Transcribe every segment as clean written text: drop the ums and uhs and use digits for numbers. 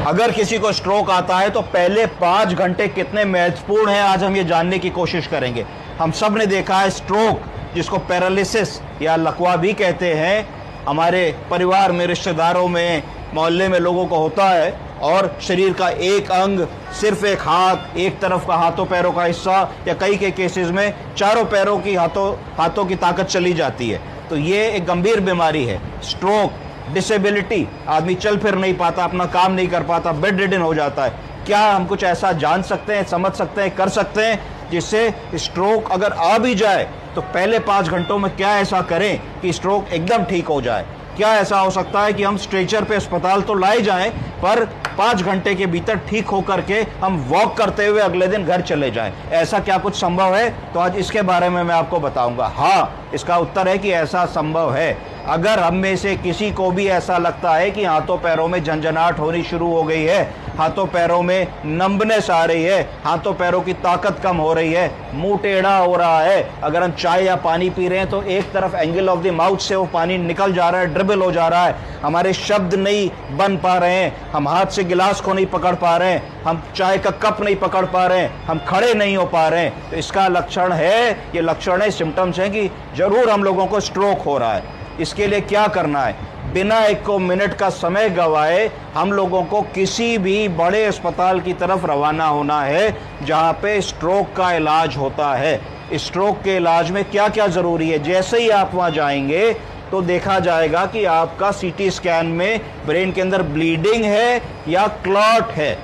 अगर किसी को स्ट्रोक आता है तो पहले 5 घंटे कितने महत्वपूर्ण हैं, आज हम ये जानने की कोशिश करेंगे। हम सब ने देखा है स्ट्रोक, जिसको पैरालिसिस या लकवा भी कहते हैं, हमारे परिवार में, रिश्तेदारों में, मोहल्ले में लोगों को होता है और शरीर का एक अंग, सिर्फ एक हाथ, एक तरफ का हाथों पैरों का हिस्सा या कई के केसेस में चारों पैरों की हाथों की ताकत चली जाती है। तो ये एक गंभीर बीमारी है स्ट्रोक। डिसेबिलिटी, आदमी चल फिर नहीं पाता, अपना काम नहीं कर पाता, बेड रिडन हो जाता है। क्या हम कुछ ऐसा जान सकते हैं, समझ सकते हैं, कर सकते हैं जिससे स्ट्रोक अगर आ भी जाए तो पहले 5 घंटों में क्या ऐसा करें कि स्ट्रोक एकदम ठीक हो जाए? क्या ऐसा हो सकता है कि हम स्ट्रेचर पे अस्पताल तो लाए जाएं पर 5 घंटे के भीतर ठीक होकर के हम वॉक करते हुए अगले दिन घर चले जाएं? ऐसा क्या कुछ संभव है? तो आज इसके बारे में मैं आपको बताऊंगा। हाँ, इसका उत्तर है कि ऐसा संभव है। अगर हम में से किसी को भी ऐसा लगता है कि हाथों पैरों में झंझनाहट होनी शुरू हो गई है, हाथों पैरों में नंबनेस आ रही है, हाथों पैरों की ताकत कम हो रही है, मुंह टेढ़ा हो रहा है, अगर हम चाय या पानी पी रहे हैं तो एक तरफ एंगल ऑफ द माउथ से वो पानी निकल जा रहा है, ड्रिबल हो जा रहा है, हमारे शब्द नहीं बन पा रहे हैं, हम हाथ से गिलास को नहीं पकड़ पा रहे हैं, हम चाय का कप नहीं पकड़ पा रहे हैं, हम खड़े नहीं हो पा रहे हैं, तो इसका लक्षण है, ये लक्षण है, सिम्टम्स हैं कि जरूर हम लोगों को स्ट्रोक हो रहा है। इसके लिए क्या करना है? बिना 1 मिनट का समय गवाए हम लोगों को किसी भी बड़े अस्पताल की तरफ रवाना होना है जहां पे स्ट्रोक का इलाज होता है। स्ट्रोक के इलाज में क्या क्या ज़रूरी है? जैसे ही आप वहां जाएंगे तो देखा जाएगा कि आपका सीटी स्कैन में ब्रेन के अंदर ब्लीडिंग है या क्लॉट है।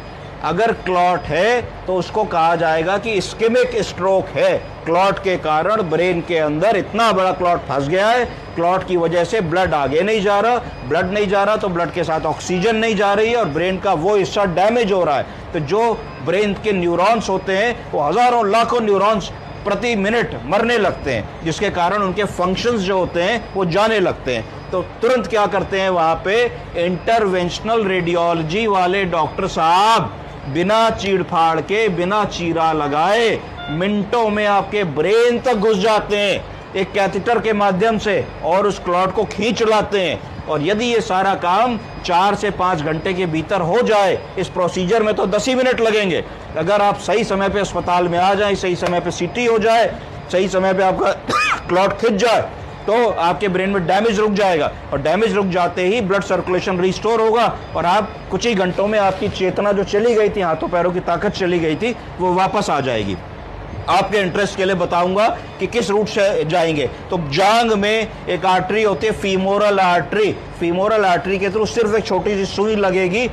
अगर क्लॉट है तो उसको कहा जाएगा कि इस्केमिक स्ट्रोक है। क्लॉट के कारण ब्रेन के अंदर इतना बड़ा क्लॉट फंस गया है, क्लॉट की वजह से ब्लड आगे नहीं जा रहा, ब्लड नहीं जा रहा तो ब्लड के साथ ऑक्सीजन नहीं जा रही है और ब्रेन का वो हिस्सा डैमेज हो रहा है। तो जो ब्रेन के न्यूरॉन्स होते हैं वो हजारों लाखों न्यूरॉन्स प्रति मिनट मरने लगते हैं, जिसके कारण उनके फंक्शंस जो होते हैं वो जाने लगते हैं। तो तुरंत क्या करते हैं वहाँ पे इंटरवेंशनल रेडियोलॉजी वाले डॉक्टर साहब बिना चीड़-फाड़ के, बिना चीरा लगाए मिनटों में आपके ब्रेन तक घुस जाते हैं एक कैथेटर के माध्यम से और उस क्लॉट को खींच लाते हैं। और यदि ये सारा काम 4 से 5 घंटे के भीतर हो जाए, इस प्रोसीजर में तो 10 ही मिनट लगेंगे। अगर आप सही समय पे अस्पताल में आ जाएं, सही समय पे सीटी हो जाए, सही समय पे आपका क्लॉट खिंच जाए तो आपके ब्रेन में डैमेज रुक जाएगा और डैमेज रुक जाते ही ब्लड सर्कुलेशन रिस्टोर होगा और आप कुछ ही घंटों में आपकी चेतना जो चली गई थी, हाथों पैरों की ताकत चली गई थी, वो वापस आ जाएगी। आपके इंटरेस्ट के लिए बताऊंगा कि किस रूट से जाएंगे। तो जांग में एक आर्टरी होती है फीमोरल आर्टरी, फीमोरल आर्टरी के थ्रू सिर्फ एक छोटी सी सुई लगेगी।